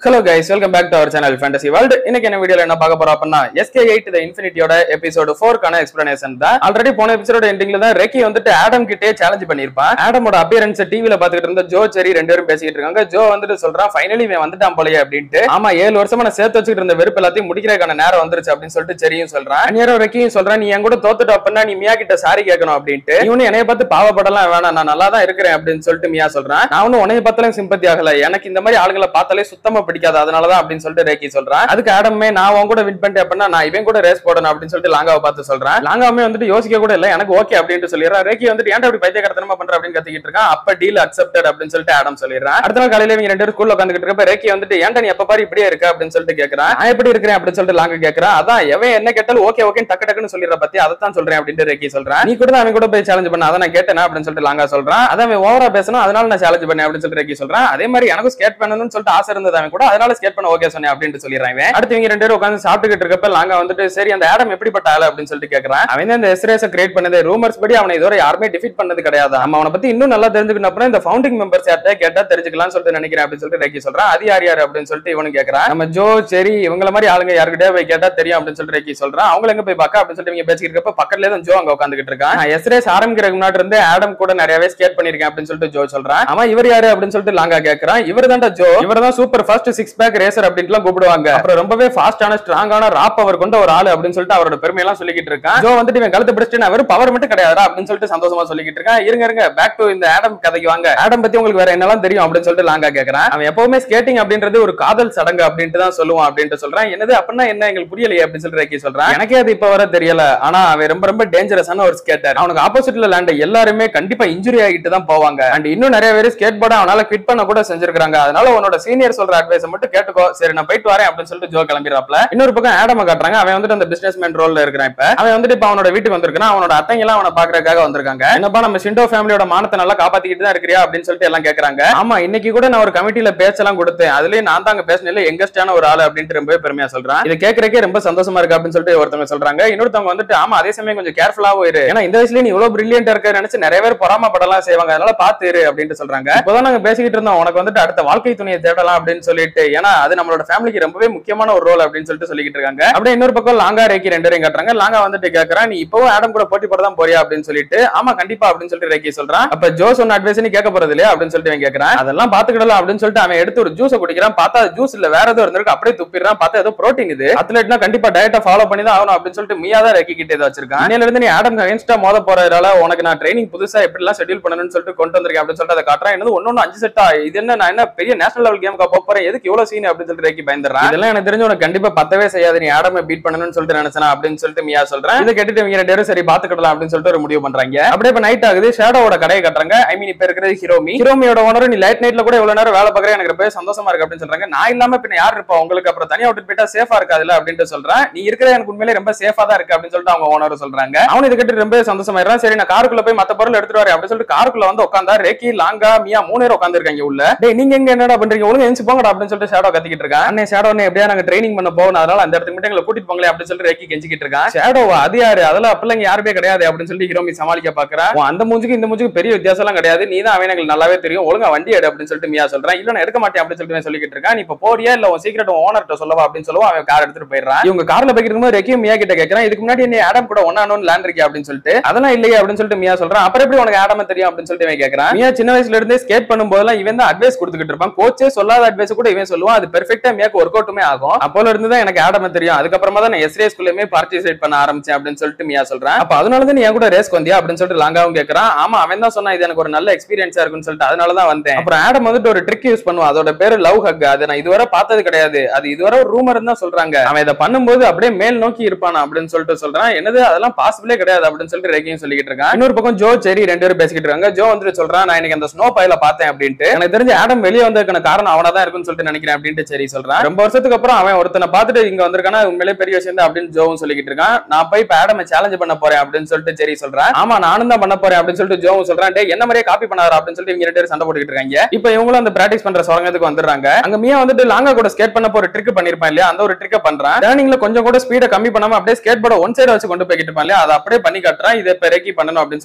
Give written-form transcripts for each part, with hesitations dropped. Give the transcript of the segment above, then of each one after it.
Hello guys, welcome back to our channel Fantasy World. இன்னைக்கு என்ன வீடியோல என்ன பார்க்க போறோம் அப்படினா SK8 The Infinityயோட எபிசோட் 4 கான எக்ஸ்பிளனேஷன் தான். ஆல்ரெடி போன எபிசோட் எண்டிங்ல தான் ரெக்கி வந்துட்டு ஆடம் கிட்டே சேலஞ்ச் பண்ணிருப்பான். ஆடமோட அப்பியரன்ஸ் டிவில பாத்துக்கிட்டு இருந்த ஜோ செரி ரெண்டு பேரும் பேசிட்டு இருக்காங்க. ஜோ வந்துட்டு சொல்றான் ஃபைனலி இவன் வந்துட்டான் போலயே அப்படினு. ஆமா 7 வருஷமா நான் சேர்த்து வச்சிட்டு இருந்த வெறுப்பு எல்லாத்தையும் முடிக்கிறதுக்கான நேரம் வந்துருச்சு அப்படின்னு சொல்லிட்டு செரியும் சொல்றான். அனியரோ ரெக்கியும் சொல்றான் நீ என் கூட தோத்துட்ட அப்படினா நீ மியா கிட்ட சாரி கேட்கணும் அப்படினு. இவனு என்னைய பார்த்து பாவப்படலாம் வேணாம் நான் நல்லா தான் இருக்கிறேன் அப்படின்னு சொல்லிட்டு மியா சொல்றான். நான் ஒன்னும் உன்னைய பார்த்தாலும் சிம்பத்தி ஆகல. எனக்கு இந்த மாதிரி ஆளுங்களை பார்த்தாலே சுத்தமா பிடிக்காது. அதனால தான் அப்படின்னு சொல்லிட்டு ரேக்கி சொல்றான். அதுக்கு ஆடமே நான் உன் கூட வின் பண்ணிட்டேன் அப்படின்னா நான் இவன் கூட ரேஸ் போடணும் அப்படின்னு சொல்லிட்டு லாங்காவை பார்த்து சொல்றான். லாங்காவே வந்துட்டு யோசிக்க கூட இல்ல எனக்கு ஓகே அப்படின்னு சொல்லிடுறான். ரேக்கி வந்துட்டு ஏன்டா அப்படி பைத்தியக்காரத்தனமா பண்ற அப்படின்னு கத்திக்கிட்டு இருக்கான். அப்ப டீல் அக்செப்டட் அப்படின்னு சொல்லிட்டு ஆடம் சொல்லிடுறான். அடுத்த நாள் காலையில இவங்க ரெண்டு பேரும் ஸ்கூல்ல உட்காந்துக்கிட்டு இருக்கப்ப ரேக்கி வந்துட்டு ஏன்டா நீ எப்ப பாரு இப்படியே இருக்க அப்படின்னு சொல்லிட்டு கேக்குறான். நான் எப்படி இருக்கிறேன் அப்படின்னு சொல்லிட்டு லாங்க கேக்குறான். அதான் எவன் என்ன கேட்டாலும் ஓகே ஓகேன்னு டக்கு டக்குன்னு சொல்லிடுற பத்தி அதான் சொல்றேன் அப்படின்னு ரேக்கி சொல்றான். நீ கூட அவன் கூட போய் சேலஞ்ச் பண்ண அதான் நான் கேட்டேன் அப்படின்னு சொல்லிட்டு லாங்கா சொல்றான். அதான் ஓவரா பேசணும் அதனால நான் சேலஞ்ச் பண்ணேன் அப்படின்னு சொல்லிட்டு ரேக்கி சொல்றான். அதே மாதிரி எனக்கும் ஸ்கேட் பண்ணணும்னு சொல்லிட்டு ஆசை இருந்தது அவன் கூட அதனால ஸ்கேட் பண்ண ஓகே சொன்னேன் அப்படின்னு சொல்லிடுறான். அடுத்து இவங்க ரெண்டு பேரும் உட்கார்ந்து சாப்பிட்டுக்கிட்டு இருக்கப்ப லாங்கா வந்துட்டு சரி அந்த ஆடம் எப்படிப்பட்ட ஆளு அப்படின்னு சொல்லிட்டு கேக்குறான். அவன் இந்த எஸ்ரேஸ கிரியேட் பண்ணது ரூமர்ஸ் படி அவனை இதுவரை யாருமே டிஃபீட் பண்ணது கிடையாது. நம்ம அவனை பத்தி இன்னும் நல்லா தெரிஞ்சுக்கணும் அப்படின்னா இந்த ஃபவுண்டிங் மெம்பர்ஸ் யார்ட்ட கேட்டா தெரிஞ்சுக்கலாம்னு சொல்லிட்டு நினைக்கிறேன் அப்படின்னு சொல்லிட்டு ரெக்கி சொல்றான். அது யார் யாரு அப்படின்னு சொல்லிட்டு இவனு கேக்குறான். நம்ம ஜோ சரி இவங்கள மாதிரி ஆளுங்க யாருக்கிட்டே போய் கேட்டா தெரியும் அப்படின்னு சொல்லிட்டு ரெக்கி சொல்றான். அவங்க எங்க போய் பார்க்க அப்படின்னு சொல்லிட்டு இவங்க பேசிக்கிட்டு இருக்கப்ப பக்கத்துலயே தான் ஜோ அங்க உட்காந்துக்கிட்டு இருக்கான். நான் எஸ்ரேஸ் ஆரம்பிக்கிறதுக்கு முன்னாடி இருந்து ஆடம் கூட நிறையவே ஸ்கேட் பண்ணிருக்கேன் அப்படின்னு சொல்லிட்டு ஜோ சொல்றான். ஆமா இவர் யாரு அப்படின்னு சொல்லிட்டு லாங்கா கேக்குறான். இவர் தான்டா ஜோ. இவர் தான் சூப்பர் ஃபாஸ்ட் 6 பேக் ரேசர் அப்படின்னு கூப்பிடுவாங்க. அப்புறம் ரொம்பவே ஃபாஸ்டான ஸ்ட்ராங்கான ரா பவர் கொண்ட ஒரு ஆளு அப்படின்னு சொல்லிட்டு அவரோட பெருமை எல்லாம் சொல்லிக்கிட்டு இருக்கான். ஜோ வந்துட்டு இவன் கழுத்து பிடிச்சிட்டு அவர் பவர் மட்டும் கிடையாதா அப்படின்னு சொல்லிட்டு சந்தோஷமா சொல்லிக்கிட்டு இருக்கான். இருங்க பேக் டு இந்த ஆடம் கதைக்கு வாங்க. ஆடம் பத்தி உங்களுக்கு வேற என்னெல்லாம் தெரியும் அப்படின்னு சொல்லிட்டு லாங்கா கேக்குறான். அவன் எப்பவுமே ஸ்கேட்டிங் அப்படின்றது ஒரு காதல் சடங்கு அப்படின்ட்டு தான் சொல்லுவான் அப்படின்ட்டு சொல்றான். என்னது அப்படின்னா என்ன எங்களுக்கு புரியலையே அப்படின்னு சொல்லிட்டு ரெக்கி சொல்றான். எனக்கே அது இப்ப வர தெரியல. ஆனா அவன் ரொம்ப ரொம்ப டேஞ்சரஸான ஒரு ஸ்கேட்டர். அவனுக்கு ஆப்போசிட்ல லேண்ட எல்லாருமே கண்டிப்பா இன்ஜுரி ஆகிட்டு தான் போவாங்க. அண்ட் இன்னும் நிறைய பேர் ஸ்கேட் போர்ட அவனால குவிட் பண்ண கூட செஞ்சிருக்காங்க. அதனால உன்னோட சீனியர் சொல்ற அட்வைஸ் மட்டும் கேட்டுக்கோ. சரி நான் போயிட்டு வரேன் அப்படின்னு சொல்லிட்டு ஜோ கிளம்பிடுறாப்ல. இன்னொரு பக்கம் ஆடம காட்டுறாங்க. அவன் வந்துட்டு அந்த பிசினஸ்மேன் ரோல்ல இருக்கிறான். இப்ப அவன் வந்துட்டு இப்ப அவனோட வீட்டுக்கு வந்திருக்கான். அவனோட அத்தைங்க எல்லாம் அவனை பாக்குறதுக்காக வந்திருக்காங்க. என்னப்பா நம்ம ஷிண்டோ ஃபேமிலியோட மானத்தை நல்லா காப்பாத்திக்கிட்டு தான் இருக்கிறியா அப்படின்னு சொல்லிட்டு எல்லாம் கேக்குறாங்க. ஆமா இன்னைக்கு கூட நான் ஒரு கமிட்டில பேச்செல்லாம் கொடுத்தேன். அதுலயே நான் தாங்க பேசினதுல எங்கஸ்டான ஒரு ஆளு அப்படின்ட்டு ரொம்ப பெருமையா சொல்றான். இது கேட்கறக்கே ரொம்ப சந்தோஷமா இருக்கு அப்படின்னு சொல்லிட்டு ஒருத்தவங்க சொல்றாங்க. இன்னொருத்தவங்க வந்துட்டு ஆமா அதே சமயம் கொஞ்சம் கேர்ஃபுல்லாவும் இரு. ஏன்னா இந்த வயசுல நீ இவ்வளவு பிரில்லியன்டா இருக்க நினைச்சு நிறைய பேர் பொறாமப்படலாம் செய்வாங்க. அதனால பாத்து இரு அப்படின்னு சொல்றாங்க. இப்பதான் நாங்க பேசிக்கிட்டு இருந்தோம் உனக்கு வந்துட்டு அடுத்த வாழ்க்கை துணையை தேடலாம் அப்படின்னு சொல்லிட்டு. ஏன்னா அது நம்மளோட ஃபேமிலிக்கு ரொம்பவே முக்கியமான ஒரு ரோல் அப்படின்னு சொல்லிட்டு சொல்லிக்கிட்டு இருக்காங்க. அப்படியே இன்னொரு பக்கம் லாங்கா ரேக்கி ரெண்டு பேரும் காட்டுறாங்க. லாங்கா வந்துட்டு கேக்குறான் நீ இப்பவும் ஆடம் கூட போட்டி போட தான் போறியா அப்படின்னு சொல்லிட்டு. ஆமா கண்டிப்பா அப்படின்னு சொல்லிட்டு ரேக்கி சொல்றான். அப்ப ஜோ சொன்ன அட்வைஸ் நீ கேட்க போறது இல்லையா அப்படின்னு சொல்லிட்டு கேக்குறான். அதெல்லாம் பாத்துக்கிடலாம் அப்படின்னு சொல்லிட்டு அவன் எடுத்து ஒரு ஜூஸ் குடிக்கிறான். பார்த்தா ஜூஸ் இல்ல வேற ஏதோ இருந்திருக்கு. அப்படியே துப்பிடுறான். பார்த்தா ஏதோ புரோட்டீன் இது அத்லெட்னா கண்டிப்பா டயட்டை ஃபாலோ பண்ணி தான் ஆகணும் அப்படின்னு சொல்லிட்டு மியா தான் ரேக்கி கிட்ட வச்சிருக்கான். இன்னையில இருந்து நீ ஆடம் அகைன்ஸ்டா மோத போறதால உனக்கு நான் ட்ரைனிங் புதுசா எப்படி எல்லாம் ஷெட்யூல் பண்ணணும்னு சொல்லிட்டு கொண்டு வந்திருக்கேன் அப்படின்னு சொல்லிட்டு அதை காட்டுறான். என்னது ஒன்னொன்னு 5 செட்டா இது என்ன நான் என்ன பெரிய நேஷனல் லெவல் கேமுக்கு போறேன் எதுக்கு இவ்வளவு சீன் அப்படின்னு சொல்லிட்டு ரேக்கி பயந்துறான். இதெல்லாம் எனக்கு தெரிஞ்சு உனக்கு கண்டிப்பா பத்தவே செய்யாது. நீ ஆடமை பீட் பண்ணணும்னு சொல்லிட்டு நினைச்சனா அப்படின்னு சொல்லிட்டு மியா சொல்றேன். இதை கேட்டுட்டு இவங்க ரெண்டு பேரும் சரி பாத்துக்கிடலாம் அப்படின்னு சொல்லிட்டு ஒரு முடிவு பண்றாங்க. அப்படியே இப்ப நைட் ஆகுது. ஷேடோவோட கடையை கட்டுறாங்க. ஐ மீன் இப்ப இருக்கிறது ஹிரோமியோட ஓனர். நீ லைட் நைட்ல கூட இவ்வளவு நேரம் வேலை பாக்குற எனக்கு ரொம்ப சந்தோஷமா இருக்கு அப்படின்னு சொல்றாங்க. நான் இல்லாம பின்ன யார் இருப்பா உங்களுக்கு அப்புறம் தனியா விட்டு போயிட்டா சேஃபா இருக்காதுல்ல அப்படின்னு சொல்றேன். நீ இருக்கிற எனக்கு உண்மையிலே ரொம்ப சேஃபா தான் இருக்கு அப்படின்னு சொல்லிட்டு அவங்க ஓனர் சொல்றாங்க. அவன் இதை கேட்டு ரொம்ப சந்தோஷமாயிடுறான். சரி நான் காருக்குள்ள போய் மத்த பொருள் எடுத்துட்டு வரேன் அப்படின்னு சொல்லிட்டு காருக்குள்ள வந்து உட்காந்தா ரேக்கி லாங்கா மியா 3 பேர் உட்கார்ந்து இருக்காங்க உள்ள. டேய் நீங்க எங்க என்னடா பண்றீங்க ஒழுங்கா எந்திச்சு போங்கடா அப்படின்னு சொல்லிட்டு ஷேடோ கத்திக்கிட்டு இருக்கான். அண்ணே ஷேடோ எப்படியா நாங்க ட்ரைனிங் பண்ண போகணும் அதனால அந்த இடத்துக்கு மட்டும் எங்களை கூட்டிட்டு போங்களே அப்படின்னு சொல்லிட்டு ரேக்கி கெஞ்சிக்கிட்டு இருக்கான். ஷேடோவா அது யாரு அதெல்லாம் அப்பெல்லாம் யாருமே கிடையாது அப்படின்னு சொல்லிட்டு ஹிரோமி சமாளிக்க பாக்குறா. அந்த மூஞ்சுக்கு இந்த மூஞ்சுக்கு பெரிய வித்தியாசம் எல்லாம் கிடையாது. நீ தான் அவன் எங்களுக்கு நல்லாவே தெரியும் ஒழுங்கா வண்டி எடு அப்படின்னு சொல்லிட்டு மியா சொல்றான். இல்ல நான் எடுக்க மாட்டேன் அப்படின்னு சொல்லிட்டு சொல்லிக்கிட்டு இருக்கான். நீ இப்ப போறியா இல்ல உன் சீக்கிரட் ஓனர்ட்ட சொல்லவா அப்படின்னு சொல்லுவா. அவன் கார் எடுத்துட்டு போயிடுறான். இவங்க கார்ல போய்க்கிட்டு இருக்கும்போது ரெக்கியும் மியா கிட்ட கேட்கறான். இதுக்கு முன்னாடி நீ ஆடம் கூட ஒன்னா லேண்ட் இருக்கியா அப்படின்னு சொல்லிட்டு. அதெல்லாம் இல்லையே அப்படின்னு சொல்லிட்டு மியா சொல்றான். அப்புறம் எப்படி உனக்கு ஆடம தெரியும் அப்படின்னு சொல்லிட்டு இவன் கேட்கறான். மியா சின்ன வயசுல இருந்தே ஸ்கேட் பண்ணும்போதெல்லாம் இவன் தான் அட்வைஸ் கொடுத்துக்கிட்டு இருப்பான். கோச்சே சொல்லாத அட்வைஸ் கூட இவன் சொல்லுவான். அது பெர்ஃபெக்ட்டா மியாக்கு ஒர்க் அவுட்டுமே ஆகும். அப்போல இருந்து தான் எனக்கு ஆடம தெரியும். அதுக்கப்புறமா தான் நான் எஸ்ரேஸ் ஸ்கூல்லயுமே பார்ட்டிசிபேட் பண்ண ஆரம்பிச்சேன் அப்படின்னு சொல்லிட்டு மியா சொல்றான். அப்ப அதனால தான் நீ என் கூட ரேஸ் வந்தியா அப்படின்னு சொல்லிட்டு லாங்காவும் கேட்கறான். ஆமா அவன் தான் சொன்னா இது எனக்கு ஒரு நல்ல எக்ஸ்பீரியன்ஸா இருக்குன்னு சொல்லிட்டு அதனால தான் வந்தேன். அப்புறம் ஆடம் வந்துட்டு ஒரு ட்ரிக் யூஸ் பண்ணுவான். அதோட பேரு லவ் ஹக். அதை நான் இதுவரை பார்த்தது கிடையாது. அது இதுவரை ஒரு ரூமர் தான் சொல்றாங்க. அவன் இதை பண்ணும்போது அப்படியே மேல் நோக்கி இருப்பானா அப்படின்னு சொல்லிட்டு சொல்றான். என்னது அதெல்லாம் பாசிபிளே கிடையாது அப்படின்னு சொல்லிட்டு ரேக்கியும் சொல்லிக்கிட்டு இருக்கான். இன்னொரு பக்கம் ஜோ செரி ரெண்டு பேரும் பேசிக்கிட்டு இருக்காங்க. ஜோ வந்துட்டு சொல்றான் நான் இன்னைக்கு அந்த ஸ்னோ பைல பார்த்தேன் அப்படின்ட்டு. எனக்கு தெரிஞ்ச ஆடம் வெளியே வந்ததுக்கான காரணம் அவனா தான் இருக்குன்னு சொல்லிட்டு நினைக்கிறேன் அப்படின்ட்டு செரி சொல்றான். ரொம்ப வருஷத்துக்கு அப்புறம் அவன் ஒருத்தனை பார்த்துட்டு இங்க வந்திருக்கானா உண்மையிலே பெரிய விஷயம் தான் அப்படின்னு ஜோவும் சொல்லிக்கிட்டு இருக்கான். நான் போய் இப்ப ஆடமை சேலஞ்ச் பண்ண போறேன் அப்படின்னு சொல்லிட்டு செரி சொல்றான். ஆமா நானும் தான் பண்ண போறேன் அப்படின்னு சொல்லிட்டு ஜோவும் சொல்றான். டேய் என்ன மாதிரியே காப்பி பண்ணாரு அப்படின்னு சொல்லிட்டு இவங்க ரெண்டு பேரும் சண்டை போட்டுக்கிட்டு இருக்காங்க. இப்ப இவங்களும் அந்த பிராக்டிஸ் பண்ற சுரங்கத்துக்கு வந்துடுறாங்க. அங்க மியா வந்துட்டு லாங்கா கூட ஸ்கேட் பண்ண ஒரு ட்ரிக் பண்ணிருப்பான் இல்லையா அந்த ஒரு ட்ரிக் பண்றான். டர்னிங்ல கொஞ்சம் கூட ஸ்பீட கம்மி பண்ணாம அப்படியே ஸ்கேட் போர்ட ஒன் சைடு வச்சு கொண்டு போய்கிட்டு இருப்பான் இல்லையா அதை அப்படியே பண்ணி காட்டுறான். இதை இப்ப ரெக்கி பண்ணணும் அப்படின்னு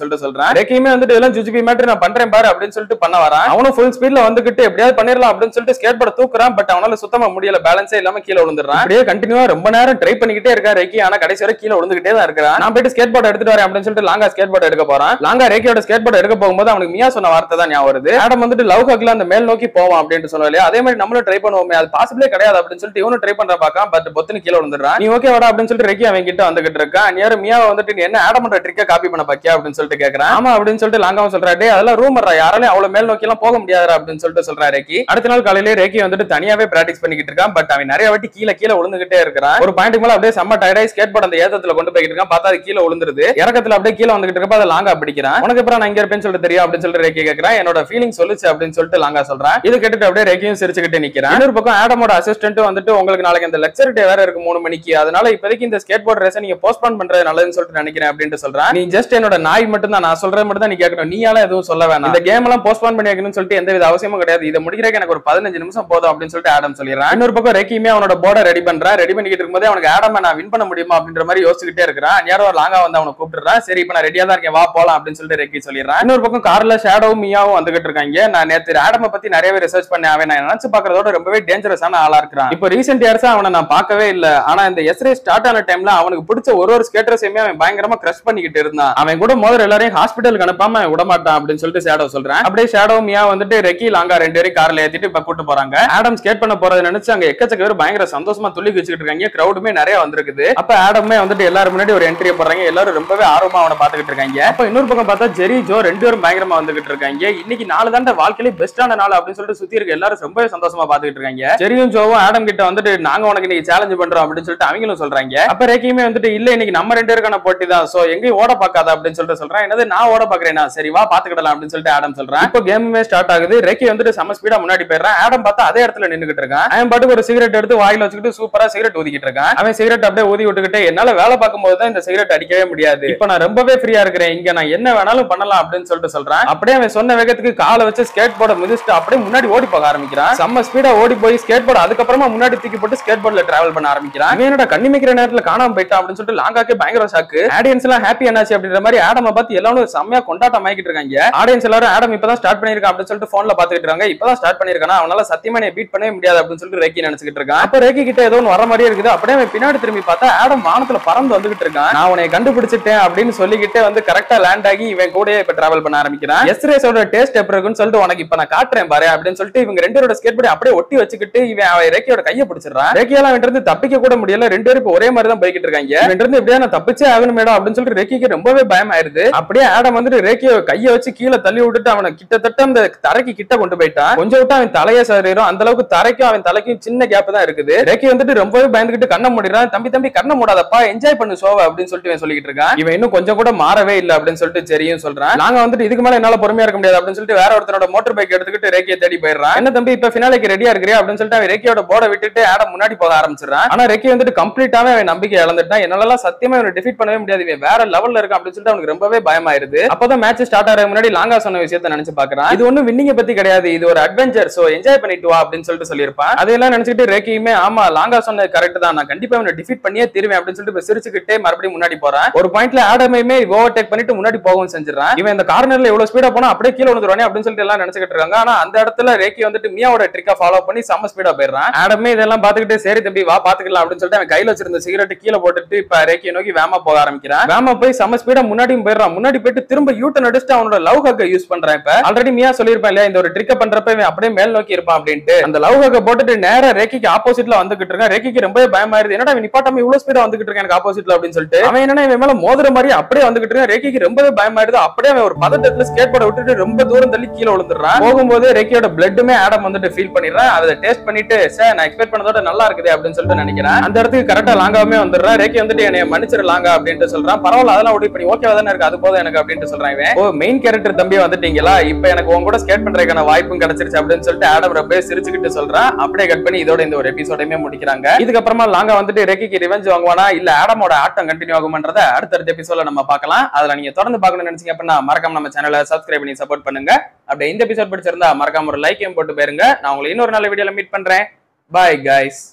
சொல்லிட்டு சொல்றான். ரெக்கியுமே வந்துட்டு எல்லாம் ஜுஜிபி மேட்டர் நான் பண்றேன் பாரு அப்படின்னு சொல்லிட்டு பண்ண வரான். அவனும் ஃபுல் ஸ்பீட்ல வந்துகிட்டு எப்படியாவது பண்ணிடலாம் அப்படின்னு சொல்லிட்டு ஸ்கேட் போர்ட தூக்குறான். பட் அவனால சுத்தமா முடியல, பேலன்ஸே இல்லாம கீழே விழுந்துறான். அப்படியே கண்டினியூவா ரொம்ப நேரம் ட்ரை பண்ணிக்கிட்டே இருக்கா ரெக்கி. ஆனா கடைசி வரை கீழே விழுந்துகிட்டே தான் இருக்கிறான். நான் போயிட்டு ஸ்கேட் போர்ட் எடுத்துட்டு வரேன் அப்படின்னு சொல்லிட்டு லாங்கா ஸ்கேட் போர்ட் எடுக்க போறான். லாங்கா ரெக்கியோட ஸ்கேட் போர்ட் எடுக்க போகும்போது அவனுக்கு மியா சொன்ன வார்த்தை தான் ஞாபகம் வருது. ஆடம் வந்துட்டு லவ் ஹக்ல அந்த மேல் நோக்கி போவான் அப்படின்னு சொல்லலையா, அதே மாதிரி நம்மளும் ட்ரை பண்ணுவோமே, அது பாசிபிளே கிடையாது அப்படின்னு சொல்லிட்டு இவனும் ட்ரை பண்ற பாக்கான். பட் பொத்துன்னு கீழே விழுந்துறான். நீ ஓகே வாடா அப்படின்னு சொல்லிட்டு ரெக்கி அவன் கிட்ட வந்துகிட்டு இருக்கான். நேரம் மியாவை வந்துட்டு என்ன ஆடம் பண்ற ட்ரிக்கை காப்பி பண்ண பாக்கியா அப்படின்னு சொல்லிட்டு கேக்குறான். ஆமா அப்படின்னு சொல்லிட்டு லாங்காவும் சொல்றாரு, அதெல்லாம் ரூமர்ரா, யாராலையும் அவ்வளவு மேல் நோக்கி எல்லாம் போக முடியாது அப்படின்னு சொல்லிட்டு சொல்றாரு ரெக்கி. அடுத்த நாள் காலையில ரெக்கி வந்துட்டு தனியாவே பிராக்டிஸ் பண்ணிக்கிட்டு இருக்கான். பட் அவன் நிறைய வாட்டி கீழே விழுந்துகிட்டே இருக்கிறான். ஒரு பாயிண்ட் மேல அப்படியே செம்ம டயர்டாய் ஸ்கேட் போர்ட் அந்த ஏத்தத்துல கொண்டு போயிட்டு இருக்கான். பார்த்தா அது கீழே விழுந்துருது. இறக்கத்துல அப்படியே கீழே வந்துகிட்டு இருக்கப்ப அதை லாங்கா பிடிக்கிறான். உனக்கு அப்புறம் நான் இங்க இருப்பேன்னு சொல்லிட்டு தெரியும் அப்படின்னு சொல்லிட்டு ரெக்கி கேட்கறான். என்னோட ஃபீலிங் சொல்லுச்சு அப்படின்னு சொல்லிட்டு லாங்கா சொல்றான். இது கேட்டுட்டு அப்படியே ரெக்கியும் சிரிச்சுக்கிட்டே நிக்கிறான். இன்னொரு பக்கம் ஆடமோட அசிஸ்டன்ட் வந்துட்டு உங்களுக்கு நாளைக்கு அந்த லெக்சர் டே வேற இருக்கு 3 மணிக்கு, அதனால இப்போதைக்கு இந்த ஸ்கேட் போர்ட் ரேஸை நீங்க போஸ்ட்போன் பண்றது நல்லதுன்னு சொல்லிட்டு நினைக்கிறேன் அப்படின்னு சொல்றான். நீ ஜஸ்ட் என்னோட நாய் மட்டும் தான், நான் சொல்றது மட்டும் தான் நீ கேட்கணும், நீயால எதுவும் சொல்ல வேணாம். இந்த கேம் எல்லாம் போஸ்ட்போன் பண்ணி வைக்கணும்னு சொல்லிட்டு எந்த வித அவசியமும் கிடையாது, இதை முடிக்கிறதுக்கு எனக்கு ஒரு 15 நிமிஷம் போதும் அப்படின்னு சொல்லிட்டு ஆடம் சொல்லிடுறான். இன்னொரு பக்கம் ரெக்கியுமே அவனோட போர்டை ரெடி பண்ணிக்கிட்டு இருக்கும்போது அவனுக்கு ஆடம் நான் வின் பண்ண முடியுமா அப்படின்ற மாதிரி யோசிச்சுக்கிட்டே இருக்கிறான். யாரோ ஒரு லாங்கா வந்து அவனை கூப்பிட்டுறான். சரி இப்ப நான் ரெடியா தான் இருக்கேன், வா போலாம் அப்படின்னு சொல்லிட்டு ரெக்கி சொல்லிடுறான். இன்னொரு பக்கம் கார்ல ஷேடோவும் மியாவும் வந்துகிட்டு இருக்காங்க. நான் நேத்து ஆடமை பத்தி நிறையவே ரிசர்ச் பண்ணேன். அவன் நான் நினைச்சு பாக்குறதோட ரொம்பவே டேஞ்சரஸான ஆளா இருக்கிறான். இப்போ ரீசெண்ட் இயர்ஸா அவனை நான் பார்க்கவே இல்ல. ஆனா இந்த எஸ்ரே ஸ்டார்ட் ஆன டைம்ல அவனுக்கு பிடிச்ச ஒரு ஸ்கேட்டர்ஸையுமே அவன் பயங்கரமா கிரஷ் பண்ணிக்கிட்டு இருந்தான். அவன் கூட முதல்ல எல்லாரையும் ஹாஸ்பிட்டலுக்கு அனுப்பாம விட மாட்டான் அப்படின்னு சொல்லிட்டு ஷேடோ சொல்றேன். அப்படியே ஷேடோ மியா வந்துட்டு ரெக்கி லாங்கா 2 பேரும் கார்ல ஏத்திட்டு இப்ப கூட்டு போறாங்க. ஆடம் ஸ்கேட் பண்ண போறதை நினைச்சு அங்க எக்கச்சக்க பேர் பயங்கர சந்தோஷமா துள்ளி வச்சுக்கிட்டு இருக்காங்க. கிரௌடுமே நிறைய வந்திருக்குது. அப்ப ஆடமே வந்துட்டு எல்லாரும் முன்னாடி ஒரு என்ட்ரி போறாங்க. எல்லாரும் ரொம்பவே ஆர்வமா அவனை பாத்துக்கிட்டு இருக்காங்க. அப்ப இன்னொரு பக்கம் பார்த்தா ஜெரி ஜோ 2 பேரும் பயங்கரமா வந்துகிட்டு இருக்காங்க. இன்னைக்கு 4 தாண்ட வாழ்க்கையில பெஸ்டான நாள் அப்படின்னு சொல்லிட்டு சுத்தி இருக்க எல்லாரும் ரொம்பவே சந்தோஷமா பாத்துக்கிட்டு இருக்காங்க. ஜெரியும் ஜோவும் ஆடம் கிட்ட வந்துட்டு நாங்க உனக்கு இன்னைக்கு சேலஞ்ச் பண்றோம் அப்படின்னு சொல்லிட்டு அவங்களும் சொல்றாங்க. அப்ப ரேக்கியுமே வந்துட்டு இல்ல இன்னைக்கு நம்ம 2 பேருக்கான போட்டி தான், சோ எங்கேயும் ஓட பாக்காத அப்படின்னு சொல்லிட்டு சொல்றான். என்னது நான் ஓட பாக்குறேன்னா, சரி வா பாத்துக்கிடலாம் அப்படின்னு சொல்லிட்டு ஆடம் சொல்றான். இப்போ கேமுமே ஸ்டார்ட் ஆகுது. ரேக்கி வந்துட்டு செம ஸ்பீடா முன்னாடி போயிடுறான். ஆடம் பார்த்தா அதே இடத்துல நின்னுகிட்டு இருக்கான். அவன் பாட்டுக்கு ஒரு சிகரெட் எடுத்து வாயில வச்சுக்கிட்டு சூப்பரா சிகரெட் ஊதிக்கிட்டு இருக்கான். அவன் சிகரெட் அப்படியே ஊதி விட்டுக்கிட்டு என்னால வேலை பார்க்கும்போது தான் இந்த சிகரெட் அடிக்கவே முடியாது, இப்ப நான் ரொம்பவே ஃப்ரீயா இருக்கிறேன், இங்க நான் என்ன வேணாலும் பண்ணலாம் அப்படின்னு சொல்லிட்டு சொல்றான். அப்படியே அவன் சொன்ன வேகத்துக்கு காலை வச்சு ஸ்கேட் போர்டை மிதிச்சுட்டு அப்படியே முன்னாடி ஓடி போக ஆரம்பிக்கிறான். செம்ம ஸ்பீடா ஓடி போய் ஸ்கேட் போர்டு அதுக்கப்புறமா முன்னாடி தூக்கி போட்டு ஸ்கேட் போர்ட்ல டிராவல் பண்ண ஆரம்பிக்கிறான். இவனோட கண்ணிமிக்கிற நேரத்துல காணாம போயிட்டான் அப்படின்னு சொல்லிட்டு லாங்காக்கே பயங்கர ஷாக்கு. ஆடியன்ஸ் எல்லாம் ஹாப்பி என்னாச்சு அப்படின்ற மாதிரி ஆடமை பார்த்து எல்லாரும் செம்மையா கொண்டாட்டம் ஆகிட்டு இருக்காங்க. ஆடியன்ஸ் எல்லாரும் ஆடம் இப்பதான் ஸ்டார்ட் பண்ணிருக்கான் அப்படின்னு சொல்லிட்டு போன்ல பாத்துக்கிட்டு இருக்காங்க. இப்பதான் ஸ்டார்ட் பண்ணிருக்கானா, அவனால சத்தியமா நீ பீட் பண்ணவே முடியாது அப்படின்னு சொல்லிட்டு ரேக்கி நினைச்சுக்கிட்டு இருக்கான். அப்ப ரேக்கி கிட்ட ஏதோ ஒன்று வர மாதிரியே இருக்குது. அப்படியே பின்னாடி திரும்பி பார்த்தா ஆடம் வானத்துல பறந்து வந்துகிட்டு இருக்கான். நான் உன்னை கண்டுபிடிச்சிட்டேன் அப்படின்னு சொல்லிக்கிட்டே வந்து கரெக்டா லேண்ட் ஆகி இவன் கூட இப்ப டிராவல் பண்ண ஆரம்பிக்கிறான். எஸ்ரேஸோட டேஸ்ட் எப்படி இருக்குன்னு சொல்லிட்டு உனக்கு இப்ப நான் காட்டுறேன் பாரு அப்படின்னு சொல்லிட்டு இவங்க 2 பேரோட ஸ்கேட் போர்டு அப்படியே ஒட்டி வச்சுக்கிட்டு இவன் ரேக்கியோட கையை பிடிச்சிடறான். ரேக்கியால அவன் இருந்து தப்பிக்க கூட முடியல. 2 பேரும் இப்ப ஒரே மாதிரி தான் போய்கிட்டு இருக்காங்க. இவன் இருந்து எப்படியா நான் தப்பிச்சே ஆகணும் மேடம் அப்படின்னு சொல்லிட்டு ரேக்கிக்கு ரொம்பவே பயம் ஆயிருது. அப்படியே ஆடம் வந்துட்டு ரேக்கியோ கையை வச்சு கீழே தள்ளி விட்டுட்டு அவனை கிட்டத்தட்ட அந்த தரைக்கு கிட்ட கொண்டு போயிட்டான். கொஞ்சம் விட்டு அவன் தலையை சரிரும். அந்த அளவுக்கு தரைக்கும் அவன் தலைக்கும் சின்ன கேப் தான் இருக்குது. ரேக்கி வந்துட்டு ரொம்பவே பயந்துகிட்டு கண்ணை மூடிறான். தம்பி கண்ணை மூடாதப்பா, என்ஜாய் பண்ணு ஷோவை அப்படின்னு சொல்லிட்டு இவன் சொல்லிட்டு இருக்கான். இவன் இன்னும் கொஞ்சம் கூட மாறவே இல்லை அப்படின்னு சொல்லிட்டு ஜெரியும் சொல்றான். நாங்க வந்துட்டு இதுக்கு மேல என்னால பொறுமையா இருக்க முடியாது அப்படின்னு சொல்லிட்டு வேற ஒருத்தரோட மோட்டர் பைக் எடுத்துக்கிட்டு ரேக்கியை தேடி போயிடுறான். என்ன தம்பி இப்ப ஃபினாலேக்கு ரெடியா இருக்கிறியா அப்படின்னு சொல்லிட்டு அவன் ரேக்கியோட போர்டை விட்டுட்டு ஆடம் முன்னாடி போக ஆரம்பிச்சிடறான். ஆனா ரேக்கி வந்துட்டு கம்ப்ளீட்டாவே அவன் நம்பிக்கை இழந்துட்டான். என்னால சத்தியமா இவனை டிஃபீட் பண்ணவே முடியாது, இவன் வேற லெவல்ல இருக்கான் அப்படின்னு சொல்லிட்டு அவனுக்கு ரொம்பவே பயமாயிருது. அப்பதான் மேட்ச் ஸ்டார்ட் ஆகிற முன்னாடி லாங்கா சொன்ன விஷயத்தை நினைச்சு பாக்குறான். இது ஒன்னும் வின்னிங்க பத்தி கிடையாது, இது ஒரு அட்வென்ச்சர், சோ என்ஜாய் பண்ணிட்டு வா அப்படின்னு சொல்லிட்டு சொல்லியிருப்பான். அதெல்லாம் நினைச்சிட்டு ரேக்கியுமே ஆமா லாங்கா சொன்ன கரெக்ட் தான், நான் கண்டிப்பா இவனை டிஃபீட் பண்ணியே தீருவேன் அப்படின்னு சொல்லிட்டு சிரிச்சுக்கிட்டே மறுபடியும் முன்னாடி போறான். ஒரு பாயிண்ட்ல ஆடமையுமே ஓவர்டேக் பண்ணிட்டு முன்னாடி போகவும் செஞ்சிடறான். இவன் இந்த கார்னர்ல எவ்வளவு ஸ்பீடா போனா அப்படியே கீழே விழுந்துருவானே அப்படின்னு சொல்லிட்டு எல்லாம் நினைச்சுக்கிட்டு இருக்காங்க. ஆனா அந்த இடத்துல ரேக்கி வந்துட்டு மியாவோட ட்ரிக்கா ஃபாலோ பண்ணி செம்ம ஸ்பீடா போயிடுறான். ஆடமே இதெல்லாம் பாத்துக்கிட்டு சரி தம்பி வா பாத்துக்கலாம் அப்படின்னு சொல்லிட்டு அவன் கையில வச்சிருந்த சிகரெட் கீழே போட்டுட்டு இப்ப ரேக்கியை நோக்கி வேமா போக ஆரம்பிக்கிறான். வேமா போய் செம்ம ஸ்பீடா முன்னாடியும் போயிடுறான். முன்னாடி போயிட்டு திரும்ப யூட்டர்ன் அடிச்சுட்டு அவனோட லவ் ஹக்கை யூஸ் பண்றான். இப்ப ஆல்ரெடி மியா சொல்லியிருப்பான் இல்லையா இந்த ஒரு ட்ரிக்க பண்றப்ப இவன் அப்படியே மேல் நோக்கி இருப்பான் அப்படின்ட்டு. அந்த லவ் ஹக்கை போட்டுட்டு நேரா ரேக்கிக்கு ஆப்போசிட்ல வந்துகிட்டு இருக்கான். ரேக்கிக்கு ரொம்ப பயமாயிருது. என்னடா நிப்பாட்டாம இவ்வளவு ஸ்பீடா வந்துகிட்டு இருக்கான் எனக்கு ஆப்போசிட்ல அப்படின்னு சொல்லிட்டு அவன் என்னன்னா இவன் மேல மோதுற மாதிரி அப்படியே வந்துகிட்டு இருக்கான். ரேக்கிக்கு ரொம்பவே பயமாயிருது. அப்படியே அவன் ஒரு பதட்டத்துல ஸ்கேட் போர்டை விட்டுட்டு ரொம்ப தூரம் தள்ளி கீழே விழுந்துடுறான். போகும்போது ரேக்கியோட பிளட்டுமே ஆடம் வந்துட்டு ஃபீல் பண்ணிடுறான். அதை டேஸ்ட் பண்ணிட்டு சார் நான் எக்ஸ்பெக்ட் பண்ணதோட நல்லா இருக்குது அப்படின்னு சொல்லிட்டு நினைக்கிறேன். அந்த இடத்துக்கு கரெக்டா லாங்காவே வந்துடுறான். ரேக்கி வந்துட்டு என்னை மன்னிச்சிரு லாங்கா அப்படின்னு சொல்றான். பரவாயில்ல அதெல்லாம் ஓடி பண்ணி ஓகேவா தானே இருக்கு, அது போதும் எனக்கு அப்படின்னு சொல்றான். இவன் ஓ மெயின் கேரக்டர் தம்பி வந்துட்டீங்களா, இப்ப எனக்கு உங்க கூட ஸ்கேட் பண்றதுக்கான வாய்ப்பும் கிடைச்சிருச்சு அப்படின்னு சொல்லிட்டு ஆடம் ரொம்ப சிரிச்சுக்கிட்டு சொல்றான். அப்படியே கட் பண்ணி இதோட இந்த ஒரு எபிசோடையுமே முடிக்கிறாங்க. இதுக்கப்புறமா லாங்கா வந்துட்டு ரேக்கிக்கு ரிவெஞ்ச் வாங்குவானா இல்ல ஆடமோட ஆட்டம் கண்டினியூ ஆகும்ன்றத அடுத்த எபிசோட்ல நம்ம பார்க்கலாம். அதுல நீங்க தொடர்ந்து பார்க்கணும்னு நினைச்சீங்க அப்படின்னா மறக்காம நம்ம சேனலை சப்ஸ்கிரைப் பண்ணி சப்போர்ட் பண்ணுங்க. அப்படியே இந்த எபிசோட் பிடிச்சிருந்தா மறக்காம ஒரு லைக்கையும் போட்டு போயிருங்க. நான் உங்களை இன்னொரு நல்ல வீடியோல மீட் பண்றேன். Bye guys.